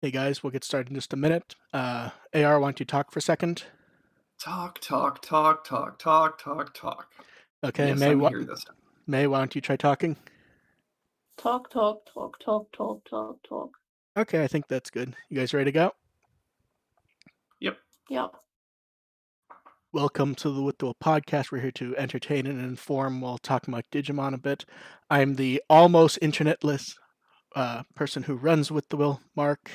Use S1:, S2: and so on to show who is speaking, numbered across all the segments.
S1: Hey guys, we'll get started in just a minute. AR, why don't you talk for a second?
S2: Talk, talk, talk, talk, talk, talk, talk.
S1: Okay,
S2: Yes, I'm here this time.
S1: May, why don't you try talking?
S3: Talk, talk, talk, talk, talk, talk, talk.
S1: Okay, I think that's good. You guys ready to go?
S2: Yep.
S3: Yep.
S1: Welcome to the With the Will podcast. We're here to entertain and inform while talking about Digimon a bit. I'm the almost internetless person who runs With the Will, Mark.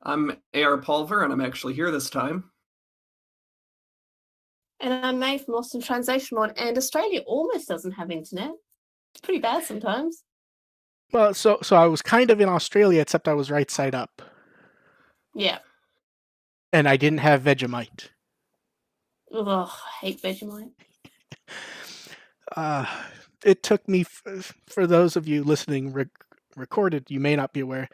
S2: I'm AR Pulver, and I'm actually here this time.
S3: And I'm May from Lost in Translation Mod, and Australia almost doesn't have internet. It's pretty bad sometimes.
S1: Well, so I was kind of in Australia, except I was right side up.
S3: Yeah.
S1: And I didn't have Vegemite.
S3: Ugh, I hate Vegemite.
S1: It took me, for those of you listening recorded, you may not be aware,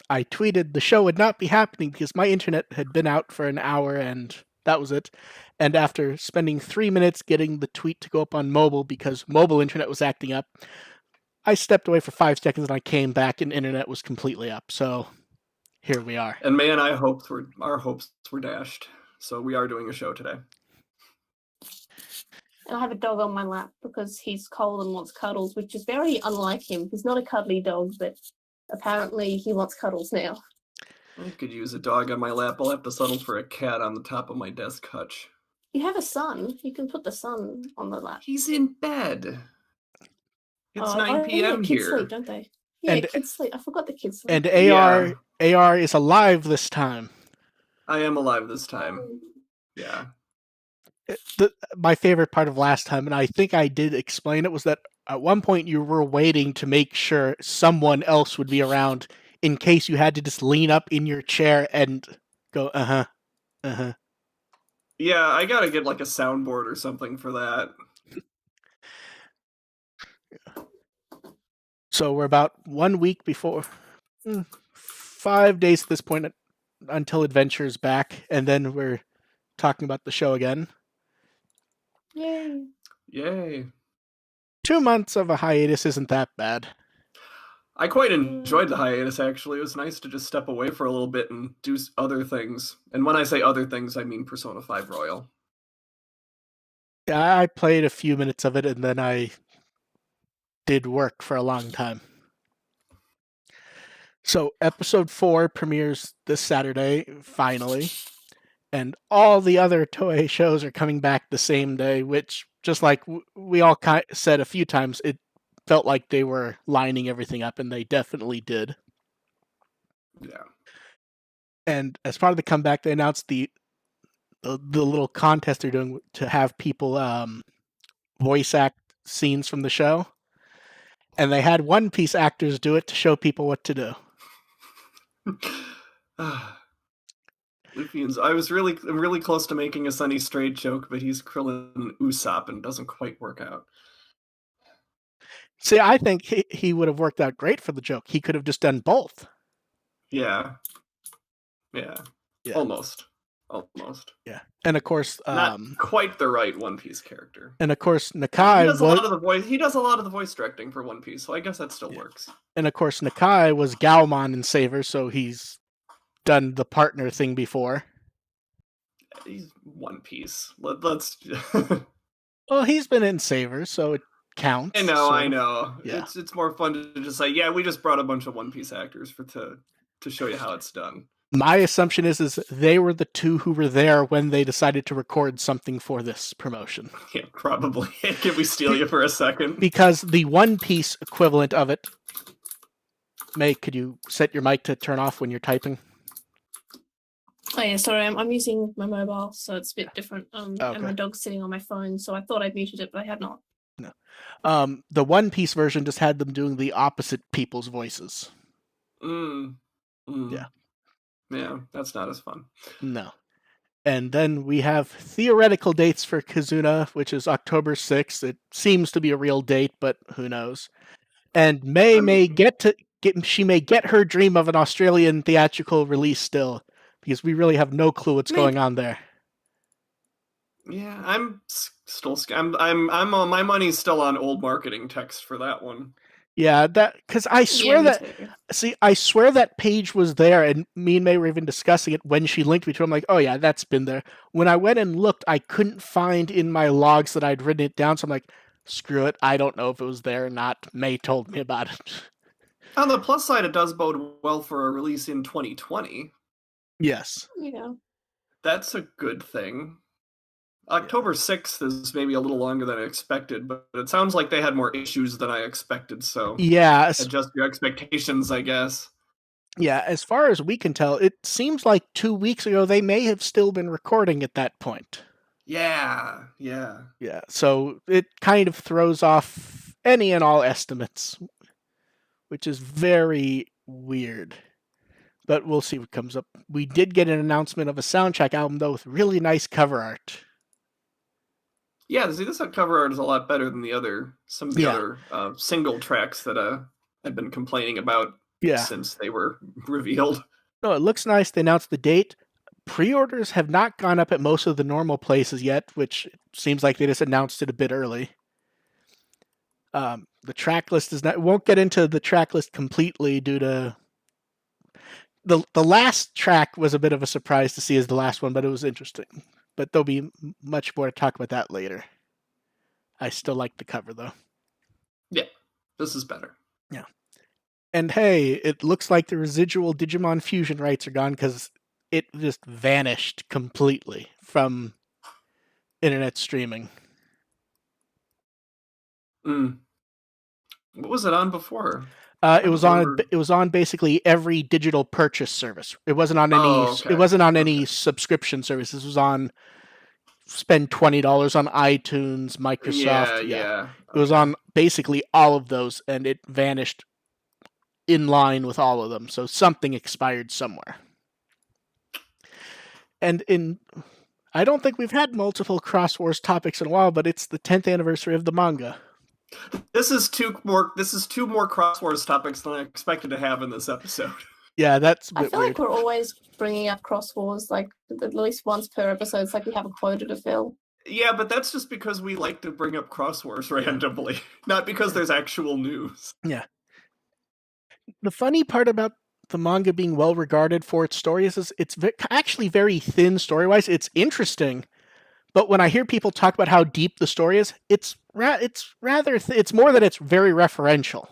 S1: I tweeted the show would not be happening because my internet had been out for an hour and that was it. And after spending 3 minutes getting the tweet to go up on mobile because mobile internet was acting up, I stepped away for 5 seconds and I came back and internet was completely up. So here we are.
S2: And May and I our hopes were dashed. So we are doing a show today.
S3: And I have a dog on my lap because he's cold and wants cuddles, which is very unlike him. He's not a cuddly dog, but apparently he wants cuddles now.
S2: I could use a dog on my lap. I'll have to settle for a cat on the top of my desk hutch.
S3: You have a son. You can put the son on the lap.
S2: He's in bed. It's 9
S3: yeah,
S2: p.m.
S3: kids
S2: here.
S3: sleep, don't they? Yeah, kids sleep. I forgot the kids sleep.
S1: And AR is alive this time.
S2: I am alive this time. Yeah.
S1: My favorite part of last time, and I think I did explain it, was that at one point you were waiting to make sure someone else would be around in case you had to just lean up in your chair and go, uh-huh.
S2: Yeah, I gotta get like a soundboard or something for that.
S1: So we're about 1 week before, 5 days at this point until Adventure's back, and then we're talking about the show again.
S3: Yay.
S1: 2 months of a hiatus isn't that bad.
S2: I quite enjoyed the hiatus, actually. It was nice to just step away for a little bit and do other things. And when I say other things, I mean Persona 5 Royal.
S1: I played a few minutes of it, and then I did work for a long time. So episode 4 premieres this Saturday, finally. And all the other Toei shows are coming back the same day, which, just like we all said a few times, it felt like they were lining everything up, and they definitely did.
S2: Yeah.
S1: And as part of the comeback, they announced the little contest they're doing to have people voice act scenes from the show. And they had One Piece actors do it to show people what to do.
S2: Luffy's. I'm really close to making a Sunny Straight joke, but he's Krillin Usopp and doesn't quite work out.
S1: See, I think he would have worked out great for the joke. He could have just done both.
S2: Yeah. Almost.
S1: Yeah. And of course,
S2: not quite the right One Piece character.
S1: And of course, Nakai
S2: he does a lot of the voice directing for One Piece, so I guess that still works.
S1: And of course, Nakai was Galmon in Saver, so he's done the partner thing before.
S2: He's One Piece. Let's.
S1: Well, he's been in Saver, so it counts.
S2: I know.
S1: Yeah.
S2: It's more fun to just say, yeah, we just brought a bunch of One Piece actors to show you how it's done.
S1: My assumption is they were the two who were there when they decided to record something for this promotion.
S2: Yeah, probably. Can we steal you for a second?
S1: Because the One Piece equivalent of it... May, could you set your mic to turn off when you're typing?
S3: Oh yeah, sorry, I'm using my mobile, so it's a bit different.
S1: Okay.
S3: And my dog's sitting on my phone, so I thought I'd muted it, but I had not.
S1: No. The One Piece version just had them doing the opposite people's voices. Yeah.
S2: Yeah, that's not as fun.
S1: No. And then we have theoretical dates for Kizuna, which is October 6th. It seems to be a real date, but who knows. And May may get her dream of an Australian theatrical release still, because we really have no clue what's going on there.
S2: Yeah, I'm still. I'm. My money's still on old marketing text for that one.
S1: Yeah, that because I swear
S3: me
S1: that
S3: too.
S1: I swear that page was there, and me and May were even discussing it when she linked me to it. I'm like, oh yeah, that's been there. When I went and looked, I couldn't find in my logs that I'd written it down, so I'm like, screw it. I don't know if it was there or not. May told me about it.
S2: On the plus side, it does bode well for a release in 2020.
S1: Yes.
S3: Yeah.
S2: That's a good thing.
S1: Yeah.
S2: October 6th is maybe a little longer than I expected, but it sounds like they had more issues than I expected, so
S1: Yeah.
S2: adjust your expectations, I guess.
S1: Yeah. As far as we can tell, it seems like 2 weeks ago they may have still been recording at that point.
S2: Yeah, yeah.
S1: Yeah. So it kind of throws off any and all estimates, which is very weird. But we'll see what comes up. We did get an announcement of a soundtrack album, though, with really nice cover art.
S2: Yeah, see, this cover art is a lot better than some of the
S1: Yeah.
S2: other single tracks that I've been complaining about
S1: Yeah.
S2: since they were revealed.
S1: No, it looks nice. They announced the date. Pre-orders have not gone up at most of the normal places yet, which seems like they just announced it a bit early. The track list is not. Won't get into the track list completely due to the last track was a bit of a surprise to see as the last one, but it was interesting. But there'll be much more to talk about that later. I still like the cover though.
S2: Yeah, this is better.
S1: Yeah. And hey, it looks like the residual Digimon fusion rights are gone because it just vanished completely from internet streaming.
S2: Mm. What was it on before?
S1: It was on.
S2: Remember.
S1: It was on basically every digital purchase service. It wasn't on any.
S2: Oh, okay.
S1: It wasn't on any
S2: Okay.
S1: subscription service. This was on. Spend $20 on iTunes, Microsoft.
S2: Yeah.
S1: It was on basically all of those, and it vanished in line with all of them. So something expired somewhere. And I don't think we've had multiple Cross Wars topics in a while, but it's the 10th anniversary of the manga.
S2: This is two more Cross Wars topics than I expected to have in this episode.
S1: Yeah, that's a
S3: I
S1: bit
S3: feel
S1: weird.
S3: like we're always bringing up Cross Wars like at least once per episode. It's like we have a quota to fill.
S2: Yeah, but that's just because we like to bring up Cross Wars randomly, not because there's actual news.
S1: Yeah. The funny part about the manga being well regarded for its stories is it's actually very thin story-wise. It's interesting, but when I hear people talk about how deep the story is, it's rather it's more that it's very referential.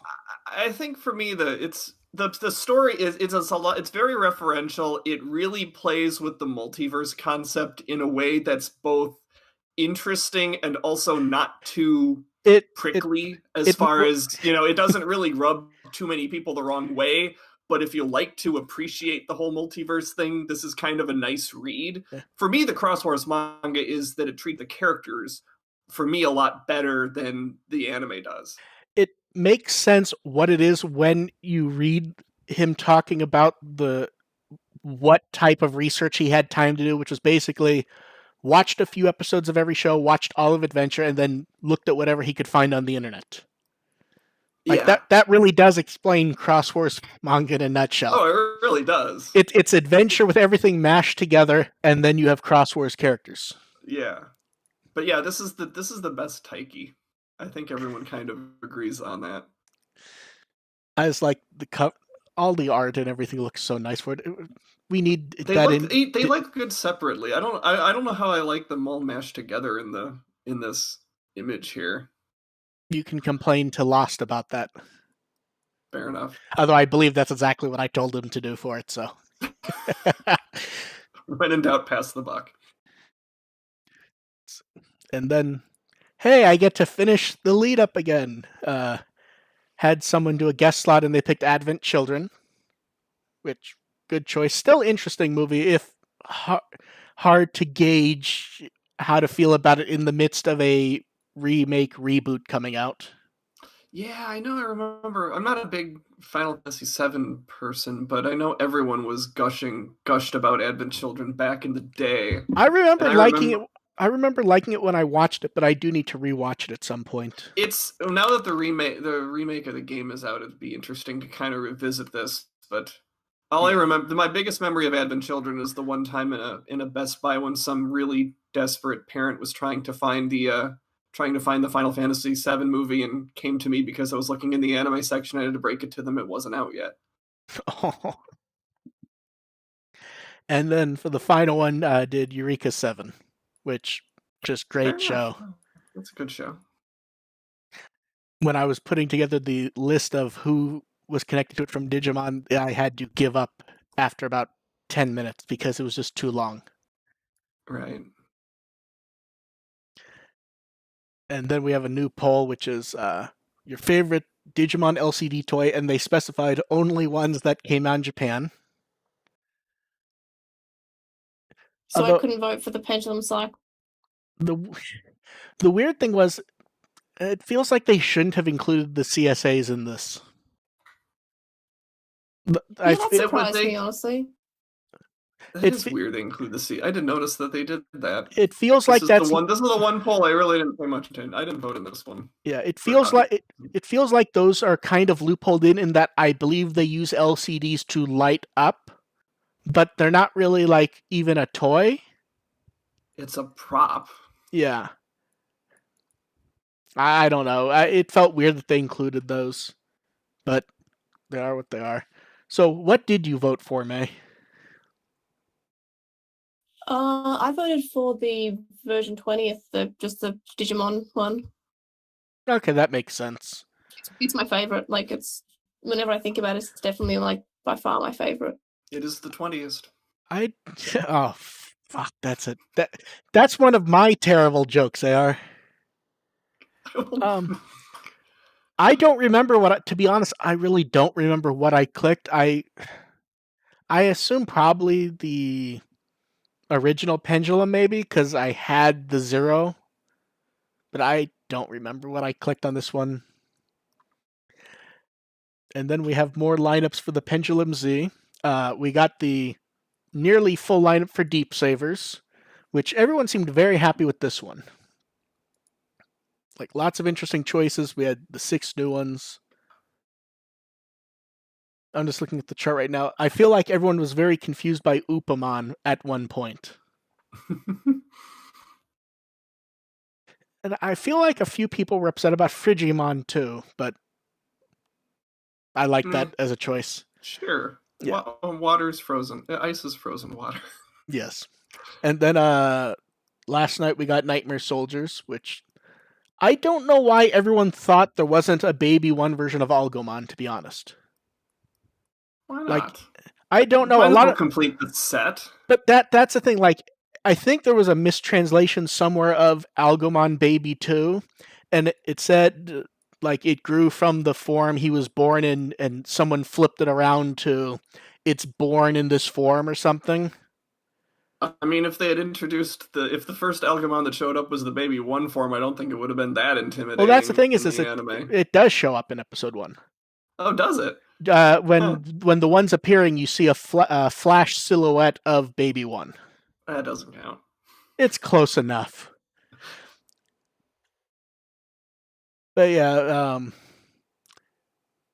S2: I think for me the story is it's a lot. It's very referential. It really plays with the multiverse concept in a way that's both interesting and also not too prickly as far as, it doesn't really rub too many people the wrong way. But if you like to appreciate the whole multiverse thing, this is kind of a nice read.
S1: Yeah.
S2: For me, the Cross Wars manga is that it treats the characters, for me, a lot better than the anime does.
S1: It makes sense what it is when you read him talking about what type of research he had time to do, which was basically watched a few episodes of every show, watched all of Adventure, and then looked at whatever he could find on the internet. Like that really does explain Cross Wars manga in a nutshell.
S2: Oh, it really does.
S1: It's Adventure with everything mashed together, and then you have Cross Wars characters.
S2: Yeah. But yeah, this is the best Taiki. I think everyone kind of agrees on that.
S1: I was like all the art and everything looks so nice for it. We need
S2: they look good separately. I don't know how I like them all mashed together in this image here.
S1: You can complain to Lost about that.
S2: Fair enough.
S1: Although I believe that's exactly what I told him to do for it, so.
S2: When in doubt, pass the buck.
S1: And then, hey, I get to finish the lead up again. Had someone do a guest slot and they picked Advent Children, which, good choice. Still interesting movie, if hard to gauge how to feel about it in the midst of a reboot coming out.
S2: Yeah, I know. I remember. I'm not a big Final Fantasy VII person, but I know everyone was gushed about Advent Children back in the day.
S1: I remember liking it. I remember liking it when I watched it, but I do need to rewatch it at some point.
S2: It's now that the remake of the game is out, it'd be interesting to kind of revisit this. But I remember, my biggest memory of Advent Children is the one time in a Best Buy when some really desperate parent was trying to find the trying to find the Final Fantasy VII movie and came to me because I was looking in the anime section. I had to break it to them; it wasn't out yet.
S1: Oh. And then for the final one, did Eureka 7, which just great show.
S2: That's a good show.
S1: When I was putting together the list of who was connected to it from Digimon, I had to give up after about 10 minutes because it was just too long.
S2: Right.
S1: And then we have a new poll, which is your favorite Digimon LCD toy, and they specified only ones that came out in Japan.
S3: So
S1: Although,
S3: I couldn't vote for the pendulum cycle.
S1: The weird thing was, it feels like they shouldn't have included the CSAs in this.
S3: That surprised me, honestly.
S2: That is weird. They include the C. I didn't notice that they did that.
S1: It feels like that's
S2: the one. This is the one poll I really didn't pay much attention. I didn't vote in this one.
S1: Yeah, it feels like it feels like those are kind of loopholed in that I believe they use LCDs to light up, but they're not really like even a toy.
S2: It's a prop.
S1: Yeah. I don't know. It felt weird that they included those, but they are what they are. So, what did you vote for, May?
S3: I voted for the version 20th, just the Digimon one.
S1: Okay, that makes sense.
S3: It's my favorite. Like, whenever I think about it, it's definitely like by far my favorite.
S2: It is the 20th.
S1: Oh fuck, that's it. That's one of my terrible jokes. They are. I don't remember to be honest, I really don't remember what I clicked. I assume probably the original pendulum maybe because I had the 0, but I don't remember what I clicked on this one. And then we have more lineups for the Pendulum Z. We got the nearly full lineup for Deep Savers, which everyone seemed very happy with this one. Like lots of interesting choices. We had the 6 new ones. I'm just looking at the chart right now. I feel like everyone was very confused by Upamon at one point. And I feel like a few people were upset about Frigimon too, but I like that as a choice.
S2: Sure.
S1: Yeah.
S2: Water is frozen. Ice is frozen water.
S1: Yes. And then last night we got Nightmare Soldiers, which I don't know why everyone thought there wasn't a baby 1 version of Algomon, to be honest.
S2: Why not?
S1: Like, I don't know.
S2: Might as well complete the set.
S1: But that's the thing. Like, I think there was a mistranslation somewhere of Algomon Baby 2, and it said like it grew from the form he was born in, and someone flipped it around to it's born in this form or something.
S2: I mean, if they had introduced if the first Algomon that showed up was the Baby 1 form, I don't think it would have been that intimidating.
S1: Well, that's the thing is
S2: anime.
S1: It does show up in episode 1.
S2: Oh, does it?
S1: When the one's appearing, you see a flash silhouette of Baby 1.
S2: That doesn't count.
S1: It's close enough. But yeah,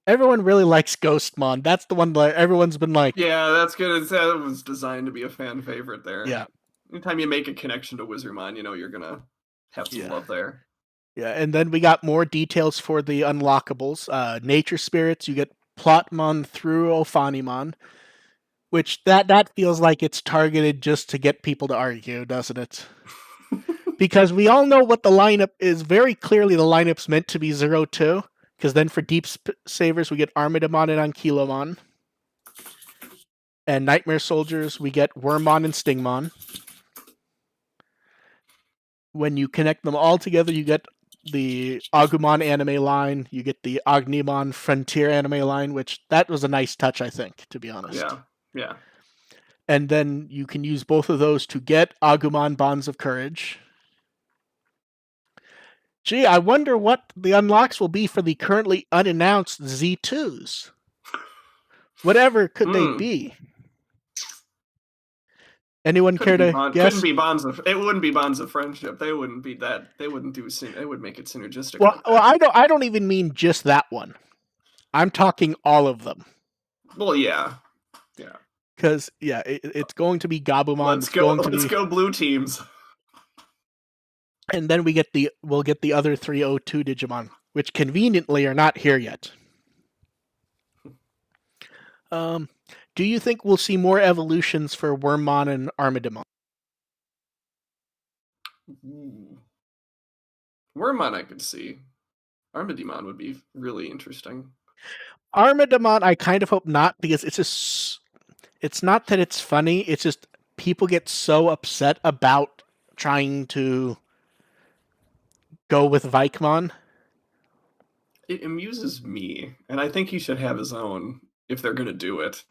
S1: everyone really likes Ghostmon. That's the one that everyone's been like.
S2: Yeah, that's good. That was designed to be a fan favorite there.
S1: Yeah.
S2: Anytime you make a connection to Wizardmon, you know you're gonna have some love there.
S1: Yeah, and then we got more details for the unlockables. Nature Spirits, you get Plotmon through Ophanimon, which that feels like it's targeted just to get people to argue, doesn't it? Because we all know what the lineup is. Very clearly, the lineup's meant to be 0-2. Because then for Deep Savers, we get Armidamon and Ankylomon. And Nightmare Soldiers, we get Wormmon and Stingmon. When you connect them all together, you get the Agumon anime line. You get the Ognimon Frontier anime line, which that was a nice touch, I think, to be honest.
S2: Yeah.
S1: And then you can use both of those to get Agumon Bonds of Courage. Gee, I wonder what the unlocks will be for the currently unannounced Z2s. Whatever could they be? Anyone care to guess?
S2: Couldn't be bonds of. It wouldn't be bonds of friendship. They wouldn't be that. They wouldn't do. They would make it synergistic.
S1: Well, I don't even mean just that one. I'm talking all of them.
S2: Well, yeah.
S1: Because it's going to be Gabumon.
S2: Let's go blue teams.
S1: And then we'll get the other 302 Digimon, which conveniently are not here yet. Do you think we'll see more evolutions for Wormmon and Armadimon?
S2: Wormmon I could see. Armadimon would be really interesting.
S1: Armadimon, I kind of hope not, because it's not that it's funny, it's just people get so upset about trying to go with Vikemon.
S2: It amuses me, and I think he should have his own if they're going to do it.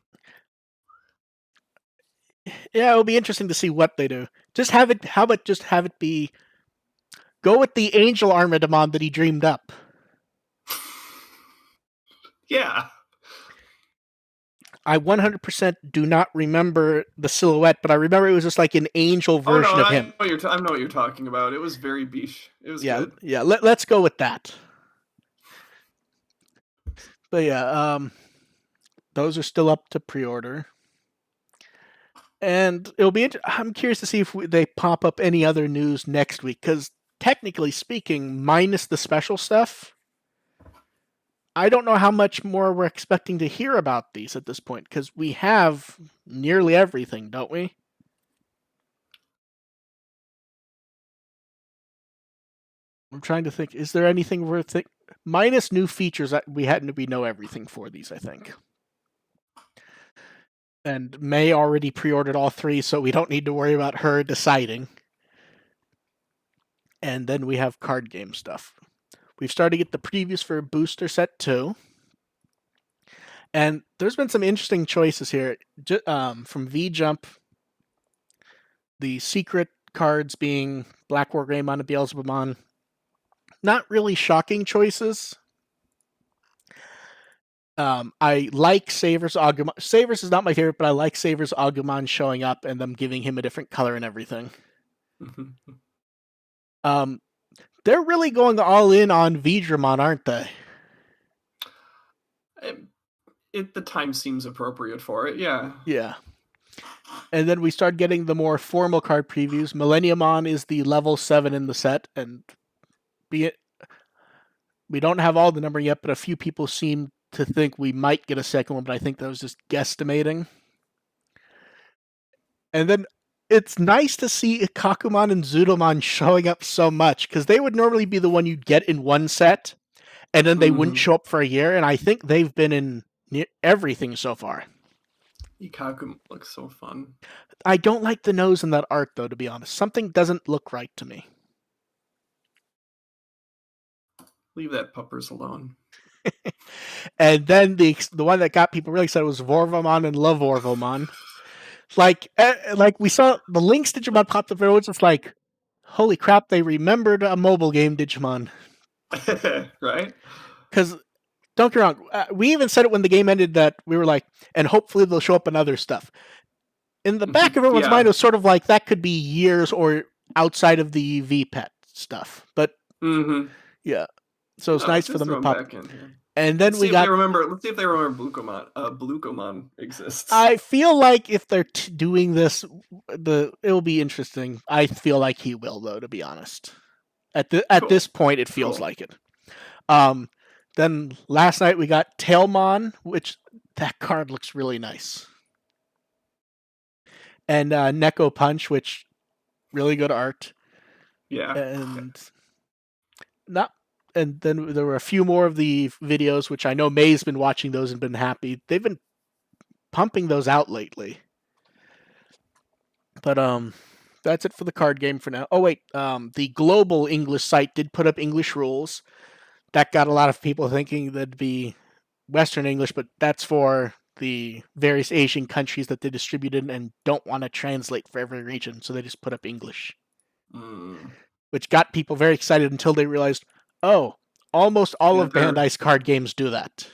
S1: Yeah, it'll be interesting to see what they do. How about just have it be, go with the Angel Armadimon that he dreamed up.
S2: Yeah.
S1: I 100% do not remember the silhouette, but I remember it was just like an angel version of him.
S2: I know what you're talking about. It was very biche. It was good.
S1: Yeah, let's go with that. But yeah, those are still up to pre-order. And I'm curious to see if they pop up any other news next week, because technically speaking, minus the special stuff, I don't know how much more we're expecting to hear about these at this point, because we have nearly everything, don't we? I'm trying to think, is there anything worth it? Minus new features, we know everything for these, I think. And May already pre-ordered all 3, so we don't need to worry about her deciding. And then we have card game stuff. We've started to get the previews for Booster Set 2. And there's been some interesting choices here. From V-Jump, the secret cards being Black War Greymon and Beelzebubon. Not really shocking choices. I like Saver's Agumon. Savers is not my favorite, but I like Saver's Agumon showing up and them giving him a different color and everything. They're really going all in on Veedramon, aren't they?
S2: The time seems appropriate for it, yeah.
S1: Yeah. And then we start getting the more formal card previews. Millenniumon is the level 7 in the set, and we don't have all the numbering yet, but a few people seem to think we might get a second one, but I think that was just guesstimating. And then it's nice to see Ikakumon and Zudomon showing up so much, because they would normally be the one you'd get in one set, and then they wouldn't show up for a year, and I think they've been in everything so far.
S2: Ikakumon looks so fun.
S1: I don't like the nose in that art, though, to be honest. Something doesn't look right to me.
S2: Leave that puppers alone.
S1: And then the one that got people really excited was Vorvomon and Lavorvomon. Like we saw the Lynx Digimon popped up, and it was just like, holy crap, they remembered a mobile game Digimon.
S2: Right?
S1: Because, don't get me wrong, we even said it when the game ended that we were like, and hopefully they'll show up in other stuff. In the back of everyone's mind, it was sort of like that could be years or outside of the VPET stuff. But, yeah. So it's nice for them to pop. And then let's see if they remember
S2: Blucomon exists.
S1: I feel like if they're doing this, it'll be interesting. I feel like he will, though, to be honest. At this point, it feels like it. Then last night we got Tailmon, which that card looks really nice. And Neko Punch, which really good art.
S2: Yeah.
S1: And then there were a few more of the videos, which I know May's been watching those and been happy. They've been pumping those out lately. But that's it for the card game for now. Oh wait, the global English site did put up English rules. That got a lot of people thinking that'd be Western English, but that's for the various Asian countries that they distribute in and don't want to translate for every region, so they just put up English. Which got people very excited until they realized, oh, almost all of Bandai's card games do that.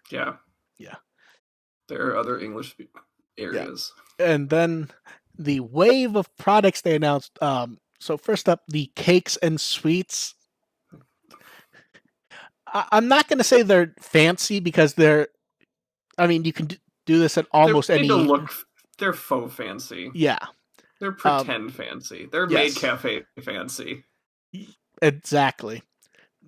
S2: Yeah. There are other English areas.
S1: Yeah. And then the wave of products they announced. So first up, the cakes and sweets. I'm not going to say they're fancy because they're. I mean, you can do this at almost any.
S2: They're faux fancy.
S1: Yeah.
S2: They're pretend fancy. They're maid cafe fancy.
S1: Exactly.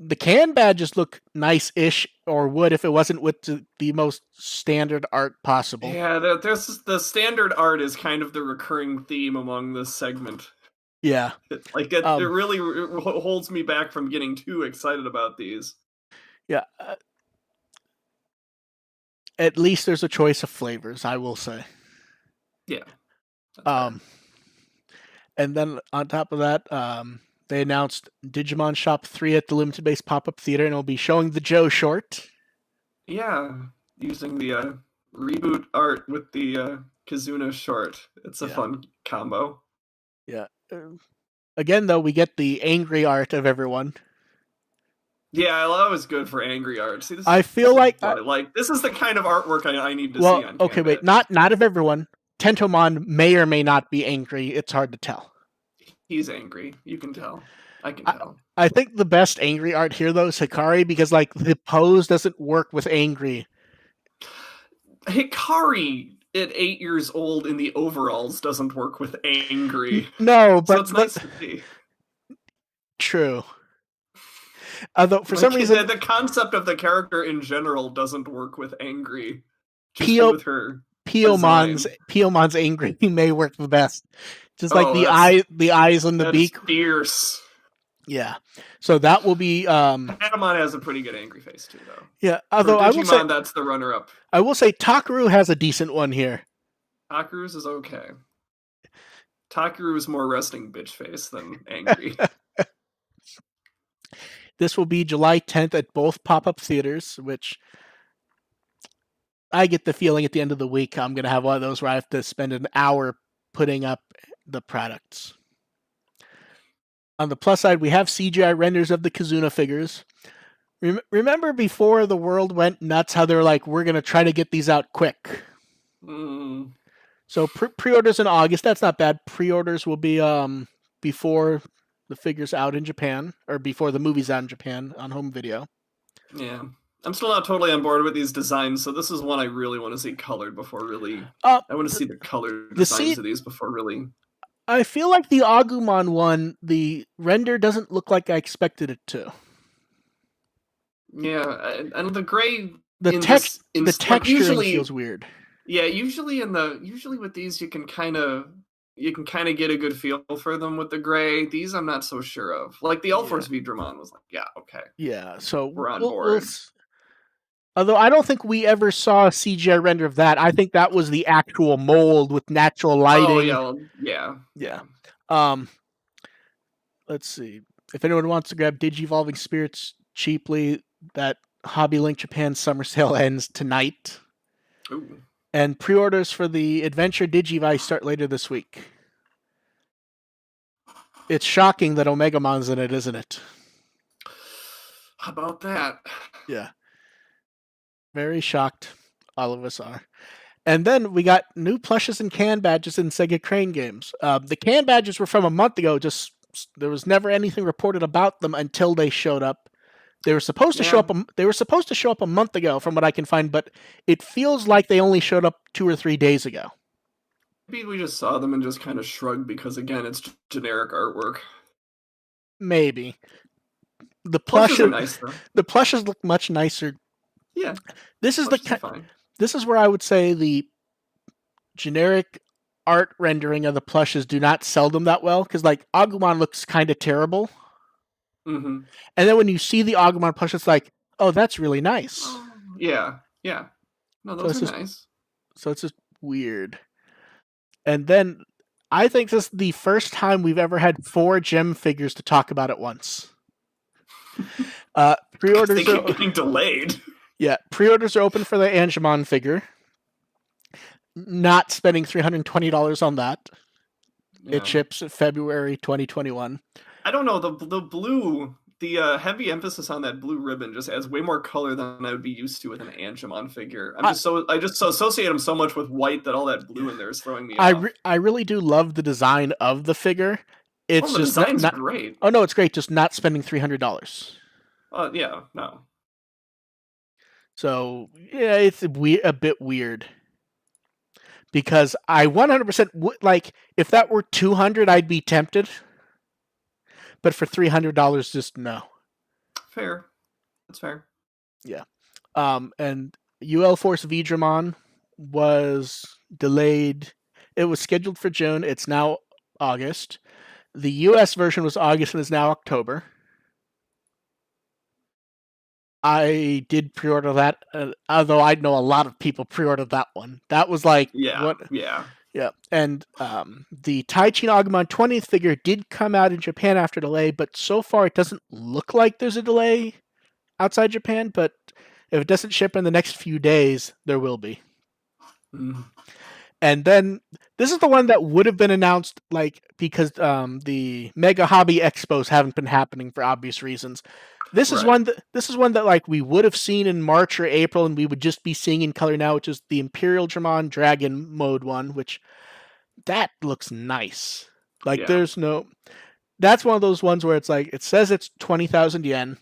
S1: The can badges look nice-ish, or would if it wasn't with the most standard art possible.
S2: Yeah, there's the standard art is kind of the recurring theme among this segment.
S1: Yeah.
S2: It really holds me back from getting too excited about these.
S1: Yeah. At least there's a choice of flavors, I will say.
S2: Yeah.
S1: And then on top of that, they announced Digimon Shop 3 at the Limited Base Pop-Up Theater, and it'll be showing the Joe short.
S2: Yeah, using the reboot art with the Kizuna short. It's a fun combo.
S1: Yeah. Again, though, we get the angry art of everyone.
S2: Yeah, that was good for angry art. See,
S1: I feel like
S2: this is the kind of artwork I need to see on
S1: okay,
S2: Canvas.
S1: wait, not of everyone. Tentomon may or may not be angry. It's hard to tell.
S2: He's angry. You can tell. I can tell.
S1: I think the best angry art here, though, is Hikari, because like the pose doesn't work with angry.
S2: Hikari at 8 years old in the overalls doesn't work with angry.
S1: No, but
S2: so it's nice to see.
S1: True. Although for some reason
S2: the concept of the character in general doesn't work with angry.
S1: With her Piomon's angry may work the best. Just like the eyes on the beak.
S2: Fierce.
S1: Yeah. So that will be
S2: Patamon has a pretty good angry face too, though.
S1: Yeah, although
S2: Digimon,
S1: I will say
S2: that's the runner-up.
S1: I will say Takeru has a decent one here.
S2: Takeru's is okay. Takeru is more resting bitch face than angry.
S1: This will be July 10th at both pop-up theaters, which I get the feeling at the end of the week I'm going to have one of those where I have to spend an hour putting up the products. On the plus side, we have CGI renders of the Kizuna figures. Remember before the world went nuts how they're like, we're going to try to get these out quick. So pre-orders in August, that's not bad. Pre-orders will be before the figure's out in Japan, or before the movie's out in Japan on home video.
S2: Yeah. I'm still not totally on board with these designs, so this is one I really want to see colored before really... I want to see the colored designs of these before really...
S1: I feel like the Agumon one, the render doesn't look like I expected it to.
S2: Yeah, and the gray...
S1: The texture feels weird.
S2: Yeah, usually with these you can kind of get a good feel for them with the gray. These I'm not so sure of. Like the L-Force V Dramon was like, yeah, okay.
S1: Yeah, so
S2: we're on board.
S1: Although I don't think we ever saw a CGI render of that. I think that was the actual mold with natural lighting.
S2: Oh yeah.
S1: Let's see. If anyone wants to grab Digi-Evolving Spirits cheaply, that Hobby Link Japan summer sale ends tonight.
S2: Ooh.
S1: And pre-orders for the Adventure Digivice start later this week. It's shocking that Omegamon's in it, isn't it?
S2: How about that?
S1: Yeah. Very shocked. All of us are. And then we got new plushes and can badges in Sega Crane games. The can badges were from a month ago. Just there was never anything reported about them until they showed up. They were supposed to show up. They were supposed to show up a month ago, from what I can find, but it feels like they only showed up 2 or 3 days ago.
S2: Maybe we just saw them and just kind of shrugged because, again, it's generic artwork.
S1: Maybe the
S2: plushes are nice, though.
S1: The plushes look much nicer.
S2: Yeah,
S1: this is This is where I would say the generic art rendering of the plushes do not sell them that well, because like Agumon looks kind of terrible.
S2: Mm-hmm.
S1: And then when you see the Agumon plush, it's like, oh, that's really nice.
S2: Yeah. No, those are nice.
S1: So it's just weird. And then I think this is the first time we've ever had 4 gem figures to talk about at once. Pre-orders
S2: they keep getting delayed.
S1: Yeah, pre-orders are open for the Angemon figure. Not spending $320 on that. Yeah. It ships in February 2021.
S2: I don't know, the blue, the heavy emphasis on that blue ribbon just adds way more color than I would be used to with an Angemon figure. I just associate them so much with white that all that blue in there is throwing me off.
S1: I really do love the design of the figure. It's
S2: the
S1: just
S2: design's great.
S1: Oh no, it's great. Just not spending $300.
S2: Yeah, no.
S1: So yeah, it's a bit weird. Because I 100% would, like, if that were $200, I'd be tempted. but for $300, just no.
S2: Fair. That's fair.
S1: Yeah. And UL Force Vidramon was delayed. It was scheduled for June. It's now August. The US version was August and is now October. I did pre-order that, although I know a lot of people pre-ordered that one. That was like
S2: Yeah. Yeah.
S1: Yeah, and the Taichin Agumon 20th figure did come out in Japan after delay, but so far it doesn't look like there's a delay outside Japan. But if it doesn't ship in the next few days, there will be.
S2: Mm.
S1: And then this is the one that would have been announced, like, because the Mega Hobby Expos haven't been happening for obvious reasons. This is
S2: Right.
S1: one that like we would have seen in March or April, and we would just be seeing in color now, which is the Imperial Dramon Dragon Mode one, which that looks nice. Like,
S2: Yeah.
S1: there's no. That's one of those ones where it's like it says it's 20,000 yen.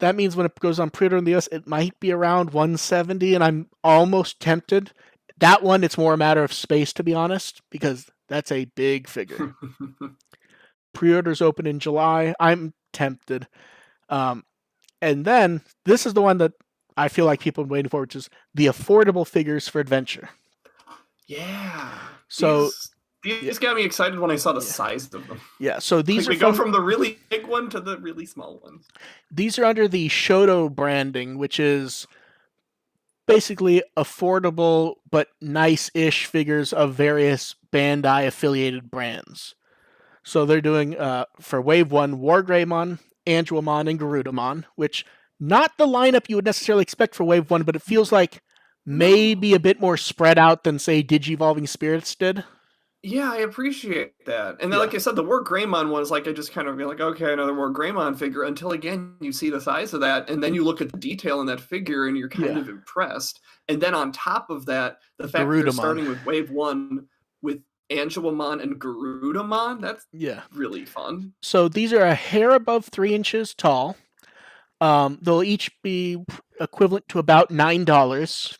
S1: That means when it goes on pre-order in the US, it might be around 170, and I'm almost tempted. That one, it's more a matter of space, to be honest, because that's a big figure. Pre-orders open in July. I'm tempted. And then this is the one that I feel like people have been waiting for, which is the affordable figures for adventure.
S2: Yeah.
S1: So
S2: these got me excited when I saw the size of them.
S1: Yeah, so these
S2: like, go from the really big one to the really small ones.
S1: These are under the Shoto branding, which is basically affordable but nice-ish figures of various Bandai affiliated brands. So they're doing for Wave 1 Wargreymon, Angelmon, and Garudamon, which not the lineup you would necessarily expect for Wave 1, but it feels like maybe a bit more spread out than, say, Digivolving Spirits did.
S2: Yeah, I appreciate that. And then, like I said, the Wargreymon one is like, I just kind of be like, okay, another Wargreymon figure, until again, you see the size of that, and then you look at the detail in that figure, and you're kind of impressed. And then on top of that, the fact that they're starting with Wave 1 with Angelmon and Garudamon, that's really fun.
S1: So these are a hair above 3 inches tall. They'll each be equivalent to about $9.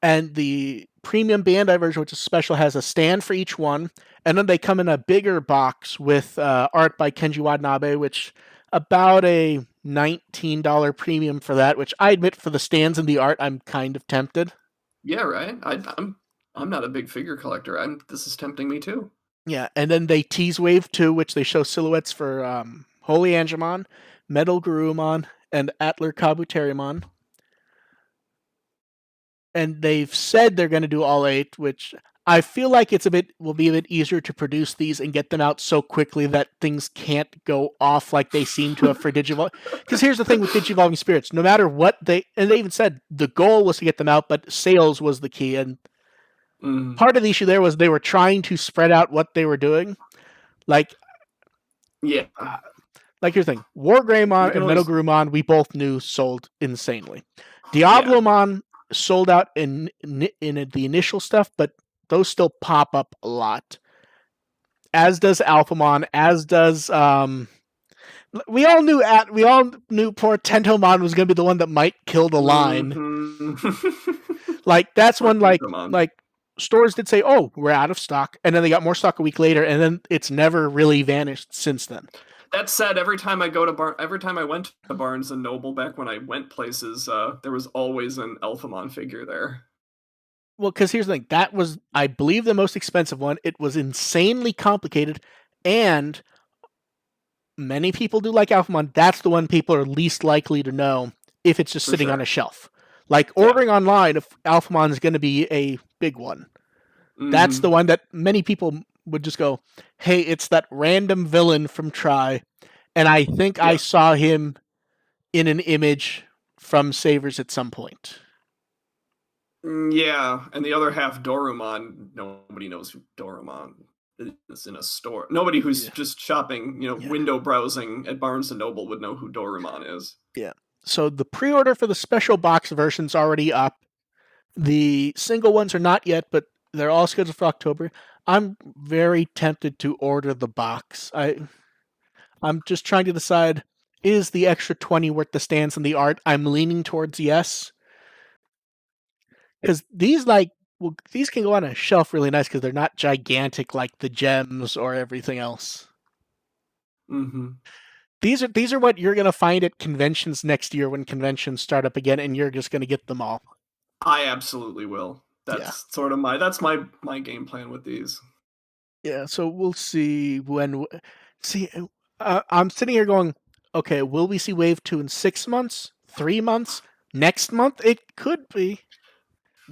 S1: And the premium Bandai version, which is special, has a stand for each one. And then they come in a bigger box with art by Kenji Watanabe, which about a $19 premium for that, which I admit for the stands and the art, I'm kind of tempted.
S2: Yeah, right. I'm not a big figure collector. This is tempting me too.
S1: Yeah, and then they tease Wave 2, which they show silhouettes for Holy Angemon, Metal Garurumon, and Atler Kabuterimon. And they've said they're going to do all 8, which I feel like will be a bit easier to produce these and get them out so quickly that things can't go off like they seem to have for Digivolve. Because here's the thing with Digivolving Spirits: no matter what they even said the goal was to get them out, but sales was the key. And part of the issue there was they were trying to spread out what they were doing. Like, here's the thing: Wargreymon and Metal Garurumon, we both knew sold insanely. Diablomon sold out in the initial stuff, but those still pop up a lot. As does Alphamon, as does we all knew poor Tentomon was going to be the one that might kill the line. Like, that's one like stores did say, "Oh, we're out of stock," and then they got more stock a week later, and then it's never really vanished since then.
S2: That said, every time I went to Barnes and Noble back when I went places, there was always an Alphamon figure there.
S1: Well, because here's the thing: that was, I believe, the most expensive one. It was insanely complicated, and many people do like Alphamon. That's the one people are least likely to know if it's just sitting on a shelf. Like, ordering online, if Alphamon is going to be a big one, that's the one that many people would just go, "Hey, it's that random villain from Tri," and I think I saw him in an image from Savers at some point.
S2: Yeah, and the other half, Dorumon, nobody knows who Dorumon is in a store. Nobody who's just shopping, window browsing at Barnes & Noble would know who Dorumon is.
S1: Yeah. So the pre-order for the special box version's already up. The single ones are not yet, but they're all scheduled for October. I'm very tempted to order the box. I'm just trying to decide, is the extra 20 worth the stands and the art? I'm leaning towards yes. Because these can go on a shelf really nice because they're not gigantic like the gems or everything else.
S2: Mm-hmm.
S1: These are what you're gonna find at conventions next year when conventions start up again, and you're just gonna get them all.
S2: I absolutely will.
S1: Yeah.
S2: That's sort of my game plan with these.
S1: Yeah, so we'll see when. See, I'm sitting here going, okay, will we see Wave 2 in 6 months, 3 months, next month? It could be.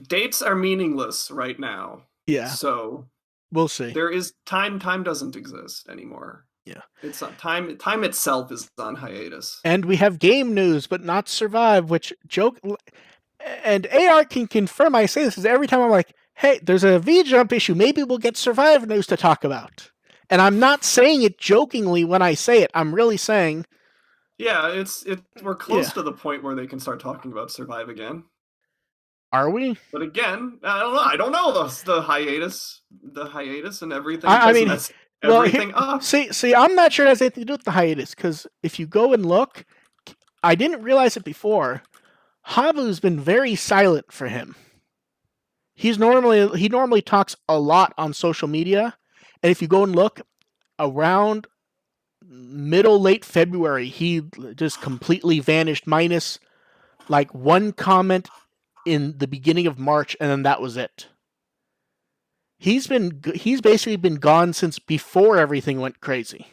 S2: Dates are meaningless right now.
S1: Yeah,
S2: So
S1: we'll see.
S2: there is time. Time doesn't exist anymore.
S1: Yeah.
S2: It's not time. Time itself is on hiatus.
S1: And we have game news, but not Survive, which joke. And AR can confirm I say this is every time I'm like, hey, there's a V Jump issue. Maybe we'll get Survive news to talk about. And I'm not saying it jokingly when I say it. I'm really saying.
S2: Yeah, we're close
S1: Yeah.
S2: to the point where they can start talking about Survive again.
S1: Are we?
S2: But again, I don't know. I don't know the hiatus and everything.
S1: I mean,
S2: everything up.
S1: See, I'm not sure it has anything to do with the hiatus because if you go and look, I didn't realize it before. Habu's been very silent for him. He normally talks a lot on social media, and if you go and look around late February, he just completely vanished, minus like one comment in the beginning of March, and then that was it. He's basically been gone since before everything went crazy.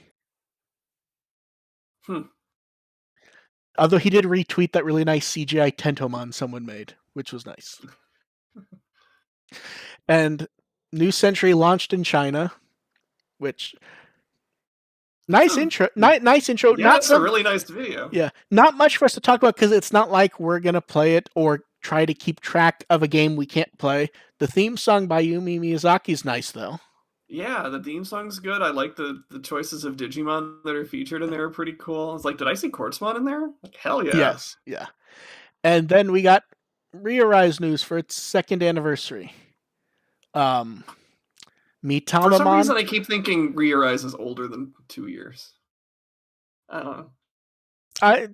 S1: Although he did retweet that really nice CGI Tentomon someone made, which was nice. And New Century launched in China, which nice intro. Nice intro.
S2: Yeah, it's a really nice video.
S1: Yeah, not much for us to talk about because it's not like we're gonna play it or try to keep track of a game we can't play. The theme song by Yumi Miyazaki is nice though.
S2: Yeah, the theme song's good. I like the choices of Digimon that are featured in there are pretty cool. It's like, did I see Quartzmon in there? Like, hell yeah.
S1: Yes, yeah. And then we got Rearise news for its 2nd anniversary. Mitamamon.
S2: For some reason, I keep thinking Rearise is older than 2 years. I don't know.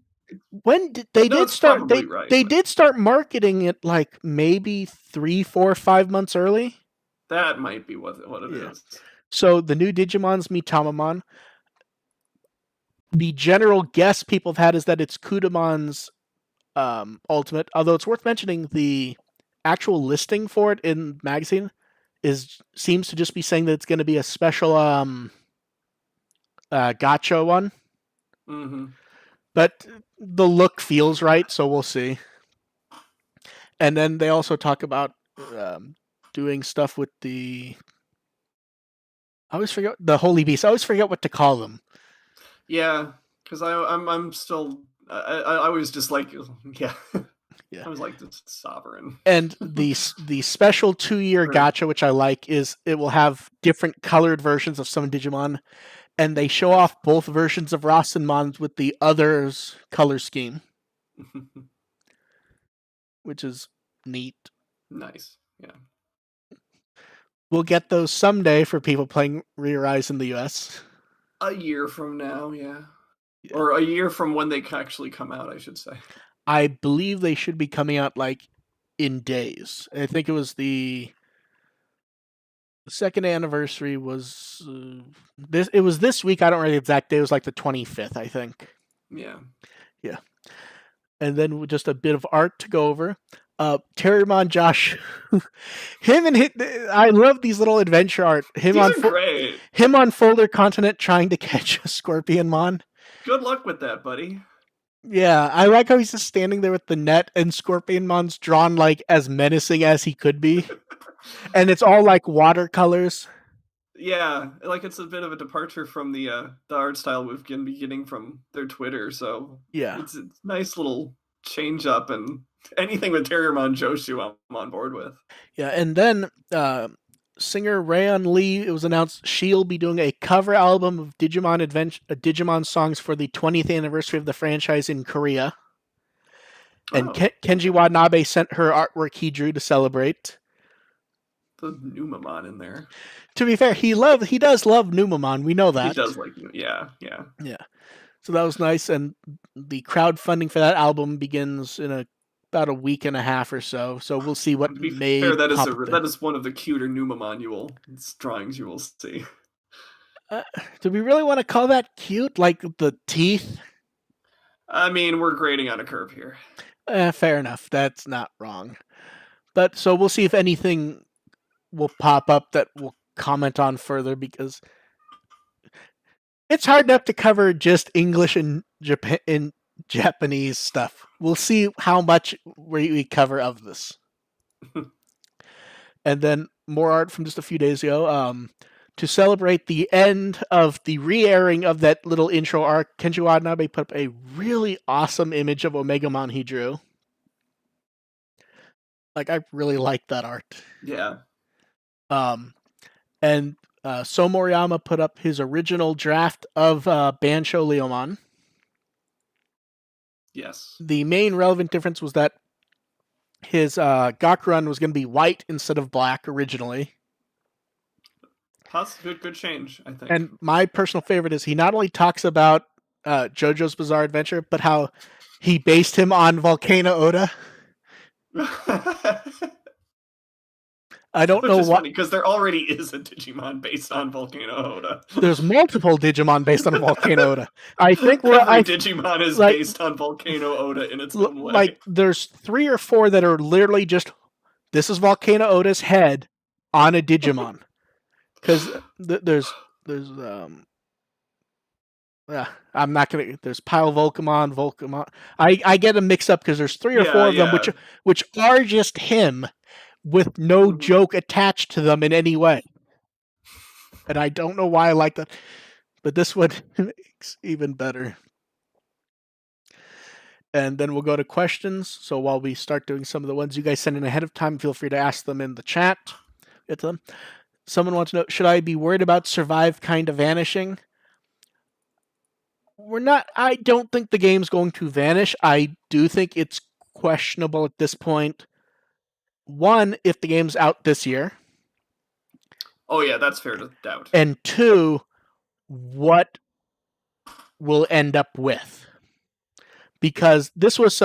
S1: When did they did start? They
S2: but
S1: did start marketing it like maybe 3, 4, 5 months early.
S2: That might be what it is.
S1: So the new Digimon's Mitamamon. The general guess people have had is that it's Kudamon's ultimate. Although it's worth mentioning, the actual listing for it in magazine seems to just be saying that it's going to be a special gacha one.
S2: Mm-hmm.
S1: But the look feels right, so we'll see. And then they also talk about doing stuff with the. I always forget the Holy Beast. I always forget what to call them.
S2: Yeah, because I'm still. I was just like, yeah.
S1: Yeah.
S2: I was like, this sovereign.
S1: And the special 2-year gacha, which I like, is it will have different colored versions of some Digimon, and they show off both versions of Rasenmon with the other's color scheme, which is neat.
S2: Nice, yeah.
S1: We'll get those someday for people playing Rearise in the US.
S2: A year from now, yeah. Or a year from when they actually come out, I should say.
S1: I believe they should be coming out like in days. I think it was the 2nd anniversary was this. It was this week. I don't remember the exact day. It was like the 25th, I think.
S2: Yeah.
S1: Yeah. And then just a bit of art to go over. Terriermon Josh, I love these little adventure art. Him on Folder Continent trying to catch a Scorpionmon.
S2: Good luck with that, buddy.
S1: Yeah, I like how he's just standing there with the net, and Scorpionmon's drawn like as menacing as he could be, and it's all like watercolors.
S2: Yeah, like it's a bit of a departure from the art style we've been getting from their Twitter. So
S1: yeah,
S2: it's a nice little change up, and anything with Terriermon Joshu, I'm on board with.
S1: Yeah, and then singer Rayon Lee, it was announced she'll be doing a cover album of Digimon songs for the 20th anniversary of the franchise in Korea. And Kenji Watanabe sent her artwork he drew to celebrate.
S2: The Numamon in there.
S1: To be fair, he does love Numamon. We know that.
S2: He does like, yeah.
S1: So that was nice, and the crowdfunding for that album begins in about a week and a half or so. So we'll see what may.
S2: Fair, that is one of the cuter Numamon drawings you will see.
S1: Do we really want to call that cute? Like the teeth?
S2: I mean, we're grading on a curve here.
S1: Fair enough. That's not wrong. But so we'll see if anything will pop up that we'll comment on further, because it's hard enough to cover just English and Japanese stuff. We'll see how much we cover of this. And then more art from just a few days ago. To celebrate the end of the re-airing of that little intro arc, Kenji Watanabe put up a really awesome image of Omegamon he drew. Like, I really like that art.
S2: Yeah.
S1: And So Moriyama put up his original draft of Bansho Leomon.
S2: Yes.
S1: The main relevant difference was that his Gakuran was going to be white instead of black originally.
S2: Good change, I think.
S1: And my personal favorite is he not only talks about JoJo's Bizarre Adventure, but how he based him on Volcano Oda. I don't know why.
S2: Because there already is a Digimon based on Volcano Oda.
S1: There's multiple Digimon based on Volcano Oda. I think
S2: Digimon is based on Volcano Oda in its own way.
S1: Like, there's 3 or 4 that are literally just, this is Volcano Oda's head on a Digimon. Because there's I'm not gonna. There's Pile Volcamon. I get them mixed up because there's 3 or 4 of them which are just him, with no joke attached to them in any way. And I don't know why I like that, but this one makes even better. And then we'll go to questions. So while we start doing some of the ones you guys sent in ahead of time, feel free to ask them in the chat. Get to them. Someone wants to know, should I be worried about Survive kind of vanishing? We're not. I don't think the game's going to vanish. I do think it's questionable at this point. 1, if the game's out this year.
S2: Oh yeah, that's fair to doubt.
S1: And 2, what we'll end up with. Because this was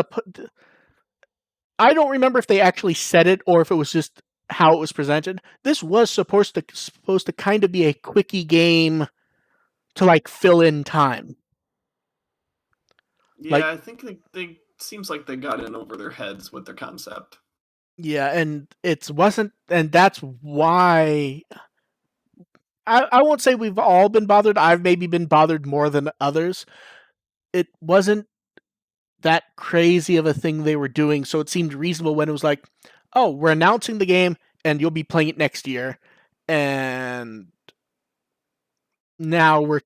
S1: I don't remember if they actually said it or if it was just how it was presented. This was supposed to kind of be a quickie game to like fill in time.
S2: Yeah, I think they seems like they got in over their heads with their concept.
S1: Yeah, and it wasn't, and that's why I won't say we've all been bothered. I've maybe been bothered more than others. It wasn't that crazy of a thing they were doing, so it seemed reasonable when it was like, oh, we're announcing the game and you'll be playing it next year. And now we're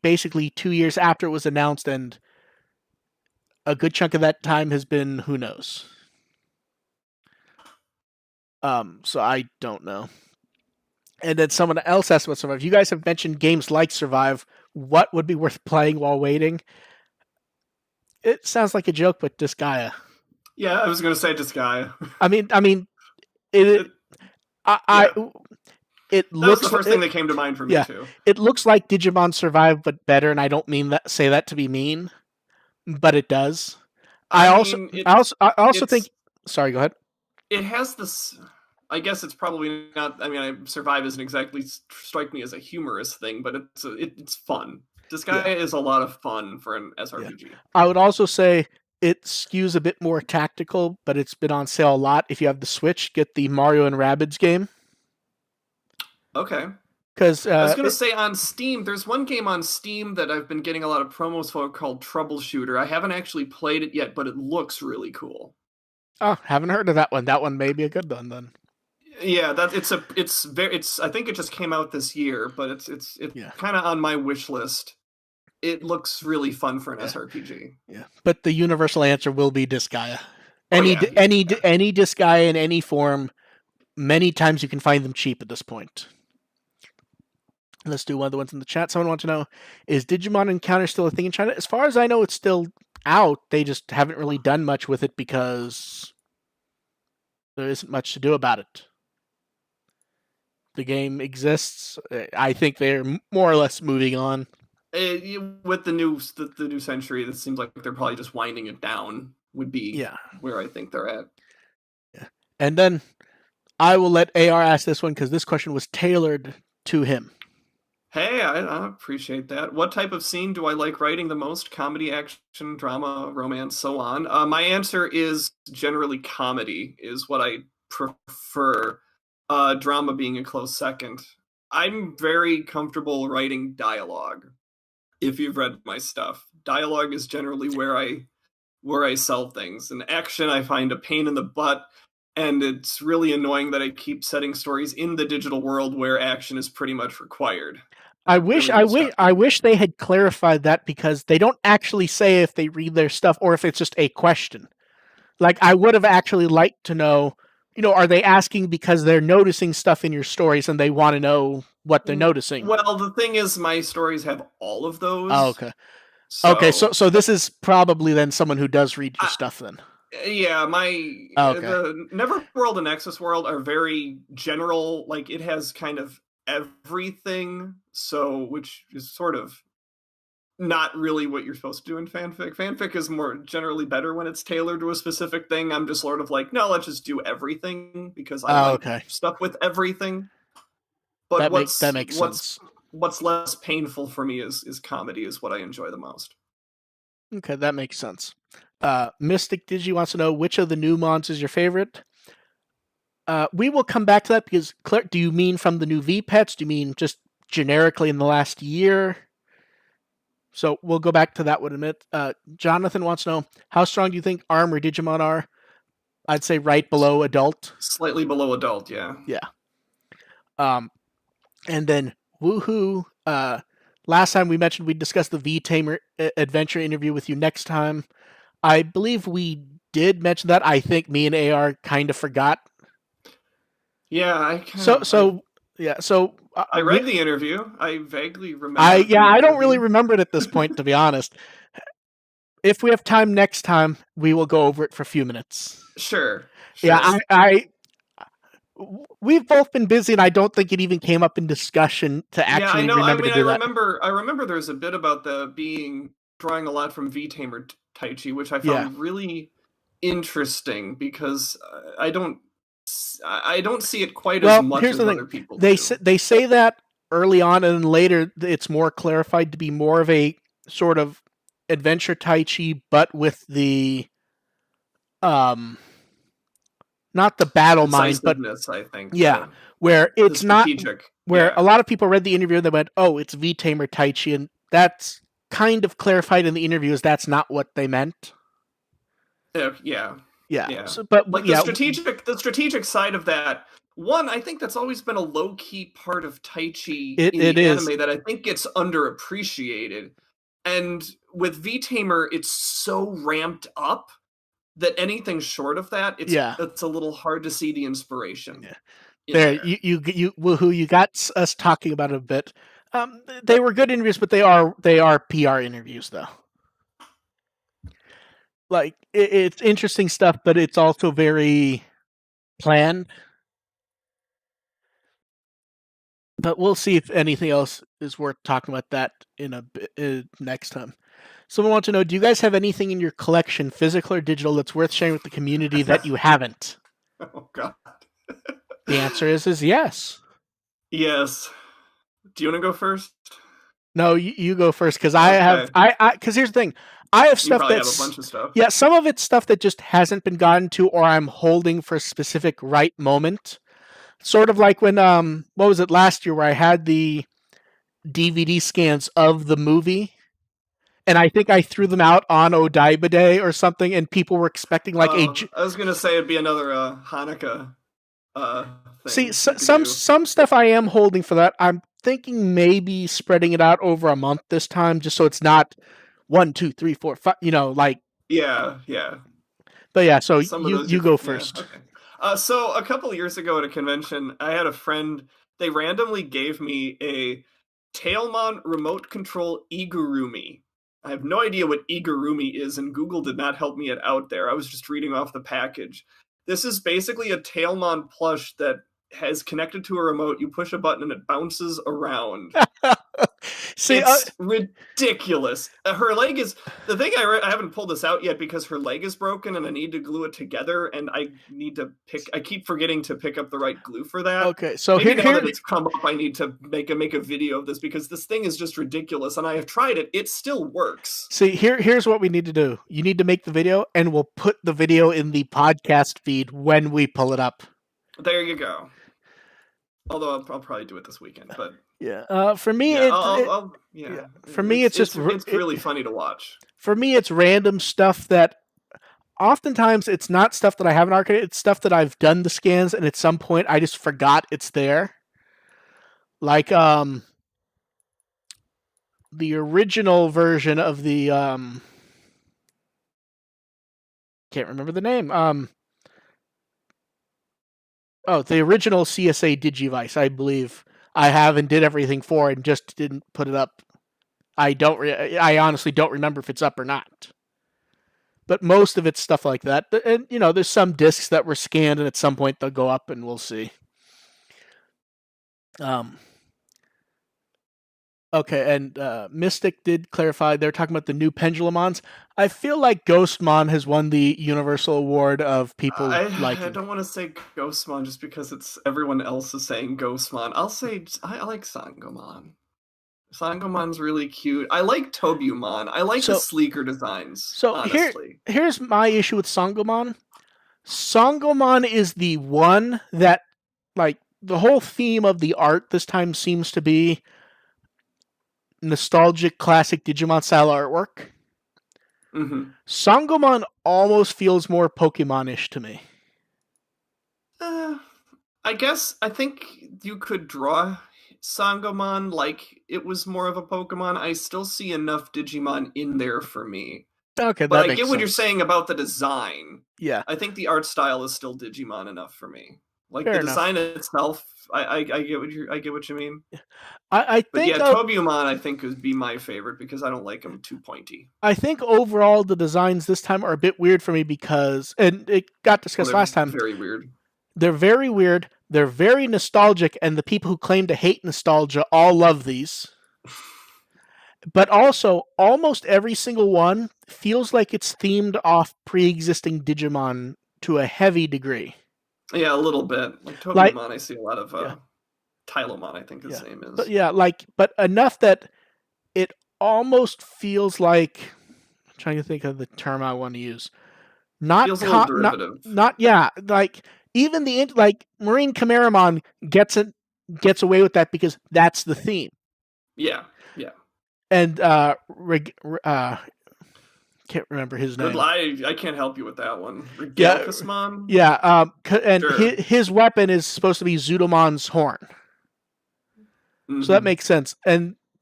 S1: basically 2 years after it was announced, and a good chunk of that time has been who knows. So I don't know. And then someone else asked about Survive. You guys have mentioned games like Survive. What would be worth playing while waiting? It sounds like a joke, but Disgaea.
S2: Yeah, I was going to say Disgaea.
S1: I mean, it looks.
S2: That's the first thing that came to mind for me too.
S1: It looks like Digimon Survive, but better, and I don't say that to be mean, but it does. I also think. Sorry, go ahead.
S2: It has this. I guess it's probably not. I mean, Survive doesn't exactly strike me as a humorous thing, but it's fun. Disgaea is a lot of fun for an SRPG. Yeah.
S1: I would also say it skews a bit more tactical, but it's been on sale a lot. If you have the Switch, get the Mario and Rabbids game.
S2: Okay.
S1: Because
S2: I was going to say on Steam, there's one game on Steam that I've been getting a lot of promos for called Troubleshooter. I haven't actually played it yet, but it looks really cool.
S1: Oh, haven't heard of that one. That one may be a good one then.
S2: Yeah, I think it just came out this year, but it's kind of on my wish list. It looks really fun for an SRPG.
S1: Yeah, but the universal answer will be Disgaea. Any Disgaea in any form. Many times you can find them cheap at this point. Let's do one of the ones in the chat. Someone wants to know, is Digimon Encounter still a thing in China? As far as I know, it's still out. They just haven't really done much with it because there isn't much to do about it. The game exists. I think they're more or less moving on.
S2: With the new century, it seems like they're probably just winding it down. Would be where I think they're at.
S1: Yeah, and then I will let AR ask this one because this question was tailored to him.
S2: Hey, I appreciate that. What type of scene do I like writing the most? Comedy, action, drama, romance, so on. My answer is generally comedy is what I prefer. Drama being a close second. I'm very comfortable writing dialogue. If you've read my stuff, dialogue is generally where I sell things. And action, I find a pain in the butt, and it's really annoying that I keep setting stories in the digital world where action is pretty much required.
S1: I
S2: It
S1: wish
S2: really
S1: I wish I
S2: disgusts me.
S1: wish they had clarified that because they don't actually say if they read their stuff or if it's just a question. Like I would have actually liked to know, are they asking because they're noticing stuff in your stories and they want to know what they're noticing?
S2: Well, the thing is, my stories have all of
S1: Oh,
S2: those,
S1: okay. Okay, so
S2: so
S1: so this is probably then someone who does read your
S2: I,
S1: stuff then.
S2: yeah, my
S1: Oh, okay.
S2: the Neverworld and Nexus World are very general. Like it has kind of everything, so which is sort of not really what you're supposed to do in fanfic. Fanfic is more generally better when it's tailored to a specific thing. I'm just sort of like, no, let's just do everything because I
S1: Oh,
S2: like
S1: okay.
S2: stuff with everything. But
S1: That
S2: what's
S1: makes
S2: what's
S1: sense.
S2: what's less painful for me is comedy is what I enjoy the most.
S1: Okay, that makes sense. Mystic Digi wants to know which of the new mons is your favorite. We will come back to that because Claire, do you mean from the new V pets? Do you mean just generically in the last year? So we'll go back to that one in a minute. Jonathan wants to know how strong do you think ARM or Digimon are? I'd say right below adult.
S2: Slightly below adult, yeah.
S1: Yeah. And then woohoo. Last time we mentioned we discussed the V Tamer adventure interview with you next time. I believe we did mention that. I think me and AR kind of forgot.
S2: Yeah, I kind
S1: So
S2: of
S1: so yeah. So
S2: I read the interview. I vaguely
S1: I
S2: remember
S1: yeah
S2: the
S1: I don't really
S2: interview.
S1: remember it at this point to be honest. If we have time next time, we will go over it for a few minutes.
S2: Sure,
S1: Yeah,
S2: sure.
S1: we've both been busy, and I don't think it even came up in discussion to
S2: Yeah, I
S1: actually
S2: know. I
S1: remember to
S2: mean,
S1: do that.
S2: I remember there's a bit about the being drawing a lot from V Tamer Taichi, which I
S1: Yeah.
S2: found really interesting because I don't see it quite as
S1: Well,
S2: much
S1: here's
S2: as
S1: the thing.
S2: other people
S1: They
S2: do.
S1: say, they say that early on, and then later it's more clarified to be more of a sort of adventure tai chi, but with the um not the battle mind, but
S2: Decisiveness, I think
S1: yeah, where
S2: the
S1: it's not
S2: strategic.
S1: where a
S2: Yeah,
S1: lot of people read the interview and they went, "Oh, it's V Tamer Tai Chi," and that's kind of clarified in the interview as that's not what they meant.
S2: yeah,
S1: Yeah.
S2: yeah.
S1: So, but
S2: Like
S1: yeah,
S2: the strategic side of that. One, I think that's always been a low key part of Tai Chi in
S1: it
S2: the
S1: is.
S2: anime that I think gets underappreciated. And with V Tamer, it's so ramped up that anything short of that,
S1: Yeah.
S2: it's a little hard to see the inspiration
S1: Yeah.
S2: in
S1: There,
S2: there.
S1: you woohoo! You got us talking about it a bit. They were good interviews, but they are PR interviews though. Like it's interesting stuff, but it's also very planned. But we'll see if anything else is worth talking about that in a bit, next time. Someone wants to know: do you guys have anything in your collection, physical or digital, that's worth sharing with the community that you haven't?
S2: Oh god.
S1: The answer is yes.
S2: Yes. Do you want to go first?
S1: No, you go first because
S2: Okay.
S1: because here's the thing, I have
S2: You
S1: stuff
S2: probably have a
S1: that's
S2: bunch of stuff.
S1: yeah, some of it's stuff that just hasn't been gotten to, or I'm holding for a specific right moment. Sort of like when what was it last year where I had the DVD scans of the movie, and I think I threw them out on Odaiba Day or something, and people were expecting like a
S2: Oh, I was gonna say it'd be another Hanukkah
S1: see
S2: thing you could do.
S1: some stuff I am holding for that. I'm thinking maybe spreading it out over a month this time, just so it's not 1, 2, 3, 4, 5. Like.
S2: Yeah, yeah.
S1: But yeah, so
S2: Some of those
S1: you
S2: you
S1: go
S2: yeah,
S1: first.
S2: okay. So a couple years ago at a convention, I had a friend, they randomly gave me a Tailmon remote control Igurumi. I have no idea what Igurumi is, and Google did not help me out there. I was just reading off the package. This is basically a Tailmon plush that has connected to a remote. You push a button and it bounces around.
S1: See,
S2: It's ridiculous. Her leg is the thing. I haven't pulled this out yet because her leg is broken and I need to glue it together. And I need to I keep forgetting to pick up the right glue for that.
S1: okay, so
S2: Maybe
S1: here
S2: now that it's come up, I need to make a video of this because this thing is just ridiculous. And I have tried it; it still works.
S1: see here's what we need to do. You need to make the video, and we'll put the video in the podcast feed when we pull it up.
S2: There you go. Although I'll probably do it this weekend, but
S1: yeah. For me, for me, it's just
S2: it's really funny to watch.
S1: For me, it's random stuff that oftentimes it's not stuff that I have in arcade. It's stuff that I've done the scans, and at some point I just forgot it's there. Like the original version of the can't remember the name. The original CSA Digivice, I believe I have and did everything for and just didn't put it up. I honestly don't remember if it's up or not. But most of it's stuff like that. And, there's some discs that were scanned and at some point they'll go up and we'll see. Okay, and Mystic did clarify they're talking about the new Pendulumons. I feel like Ghostmon has won the Universal Award of people liking.
S2: I don't want to say Ghostmon just because it's everyone else is saying Ghostmon. I'll say I like Sangomon. Sangomon's really cute. I like Tobumon. I like the sleeker designs.
S1: So
S2: honestly.
S1: Here's my issue with Sangomon. Sangomon is the one that, like, the whole theme of the art this time seems to be nostalgic classic Digimon style artwork.
S2: Mm-hmm.
S1: Sangomon almost feels more Pokemon-ish to me.
S2: I think you could draw Sangomon like it was more of a Pokemon. I still see enough Digimon in there for me.
S1: Okay,
S2: but I get what you're saying about the design.
S1: Yeah,
S2: I think the art style is still Digimon enough for me. Like
S1: fair
S2: the design itself, I get what you mean.
S1: I think
S2: Tobumon I think would be my favorite because I don't like them too pointy.
S1: I think overall the designs this time are a bit weird for me because, and it got discussed last time.
S2: Very weird.
S1: They're very weird. They're very nostalgic, and the people who claim to hate nostalgia all love these. But also, almost every single one feels like it's themed off pre-existing Digimon to a heavy degree.
S2: Yeah, a little bit. Like Tobumon, I see a lot of Tylomon, I think his name is.
S1: But enough that it almost feels like, I'm trying to think of the term I want to use.
S2: Feels a little derivative.
S1: Even Marine Chimeramon gets away with that because that's the theme.
S2: Yeah.
S1: And can't remember his name.
S2: I can't help you with that one. Regalcusmon?
S1: Yeah, and his weapon is supposed to be Zudomon's horn. Mm-hmm. So that makes sense.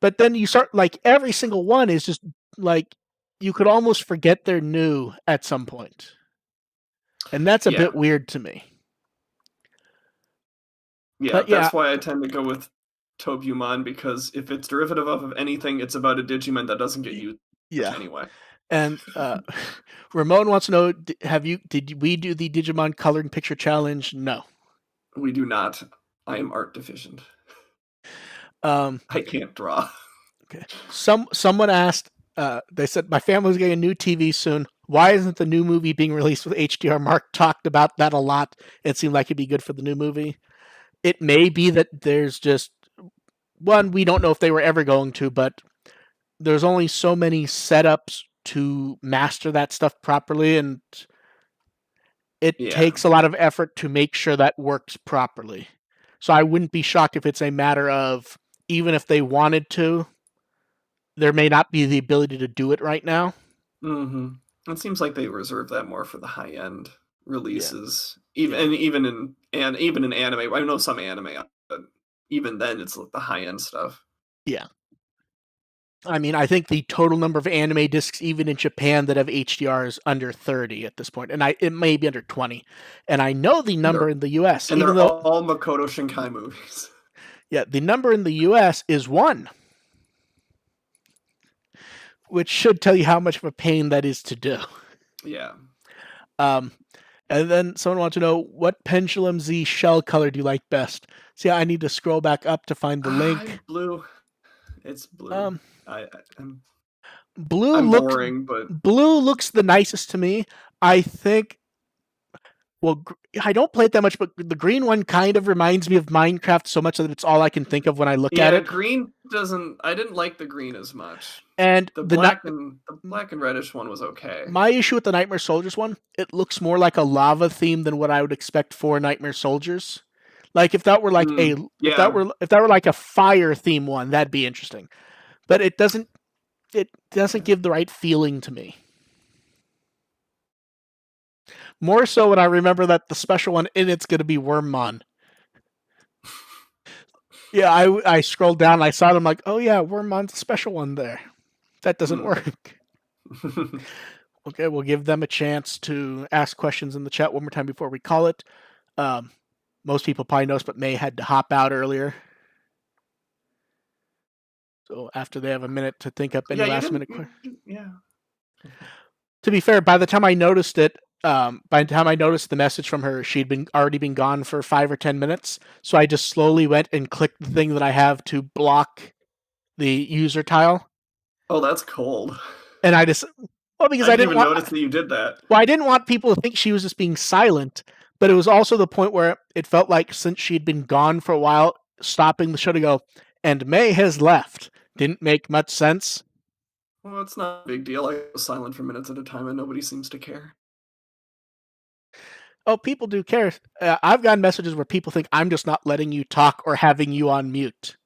S1: But then you start, every single one is just, you could almost forget they're new at some point. And that's a bit weird to me.
S2: Yeah, that's why I tend to go with Tobumon, because if it's derivative of anything, it's about a Digimon that doesn't get used anyway.
S1: And Ramon wants to know, did we do the Digimon Colored Picture Challenge? No.
S2: We do not. I am art deficient. I can't draw.
S1: Okay. Someone asked, they said, my family's getting a new TV soon. Why isn't the new movie being released with HDR? Mark talked about that a lot. It seemed like it'd be good for the new movie. It may be that there's just one, we don't know if they were ever going to, but there's only so many setups to master that stuff properly, and it takes a lot of effort to make sure that works properly. So I wouldn't be shocked if it's a matter of, even if they wanted to, there may not be the ability to do it right now.
S2: Mm-hmm. It seems like they reserve that more for the high-end releases. Even in anime. I know some anime, but even then it's the high-end stuff.
S1: Yeah. I mean, I think the total number of anime discs, even in Japan, that have HDR is under 30 at this point, and it may be under 20. And I know the number in the US.
S2: And they're all Makoto Shinkai movies.
S1: Yeah, the number in the US is 1. Which should tell you how much of a pain that is to do.
S2: Yeah.
S1: And then someone wants to know, what Pendulum Z shell color do you like best? See, I need to scroll back up to find the link.
S2: Blue. It's blue. I'm
S1: Blue
S2: I'm
S1: looks
S2: boring, but
S1: blue looks the nicest to me. I think. Well, I don't play it that much, but the green one kind of reminds me of Minecraft so much that it's all I can think of when I look at
S2: yeah,
S1: it.
S2: green doesn't. I didn't like the green as much.
S1: And
S2: The black and reddish one was okay.
S1: my issue with the Nightmare Soldiers one, it looks more like a lava theme than what I would expect for Nightmare Soldiers. Like if that were like
S2: yeah.
S1: if that were like a fire theme one, that'd be interesting. But it doesn't give the right feeling to me. More so when I remember that the special one in it's going to be Wormmon. Yeah, I scrolled down and I saw them like, oh yeah, Wormmon's a special one there. That doesn't work. Okay, we'll give them a chance to ask questions in the chat one more time before we call it. Most people probably noticed, but May had to hop out earlier. So after they have a minute to think up any last minute questions.
S2: Yeah.
S1: To be fair, by the time I noticed it, by the time I noticed the message from her, she'd already been gone for 5 or 10 minutes. So I just slowly went and clicked the thing that I have to block the user tile.
S2: Oh, that's cold.
S1: And I just because
S2: I didn't even notice that you did that.
S1: Well, I didn't want people to think she was just being silent, but it was also the point where it felt like since she'd been gone for a while, stopping the show to go, and May has left. Didn't make much sense.
S2: Well, it's not a big deal. I was silent for minutes at a time and nobody seems to care.
S1: Oh, people do care. I've gotten messages where people think I'm just not letting you talk or having you on mute.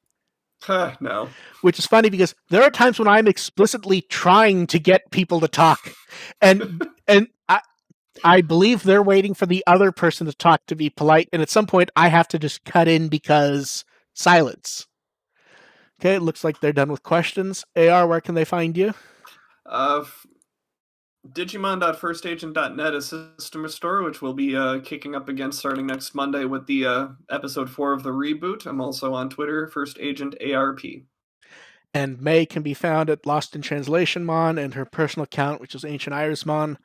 S2: No.
S1: Which is funny because there are times when I'm explicitly trying to get people to talk. And I believe they're waiting for the other person to talk to be polite. And at some point I have to just cut in because silence. Okay, it looks like they're done with questions. AR, where can they find you?
S2: Digimon.firstagent.net is system restore, which will be kicking up again starting next Monday with the episode 4 of the reboot. I'm also on Twitter, firstagentARP.
S1: And May can be found at Lost in Translation Mon and her personal account, which is Ancient Irismon.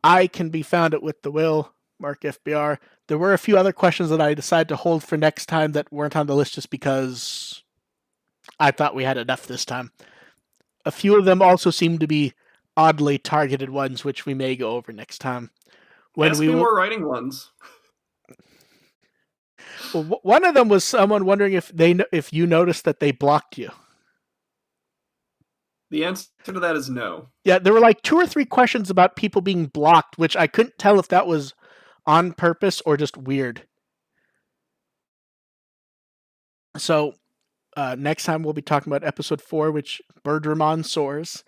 S1: I can be found at With the Will, Mark FBR. There were a few other questions that I decided to hold for next time that weren't on the list just because I thought we had enough this time. A few of them also seem to be oddly targeted ones, which we may go over next time.
S2: Ask me more writing ones.
S1: Well, one of them was someone wondering if you noticed that they blocked you.
S2: The answer to that is no.
S1: Yeah, there were like 2 or 3 questions about people being blocked, which I couldn't tell if that was on purpose or just weird. So next time we'll be talking about episode 4, which Birdramon soars.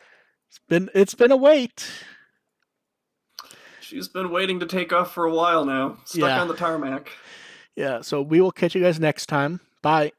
S1: It's been a wait.
S2: She's been waiting to take off for a while now. Stuck on the tarmac.
S1: Yeah, so we will catch you guys next time. Bye.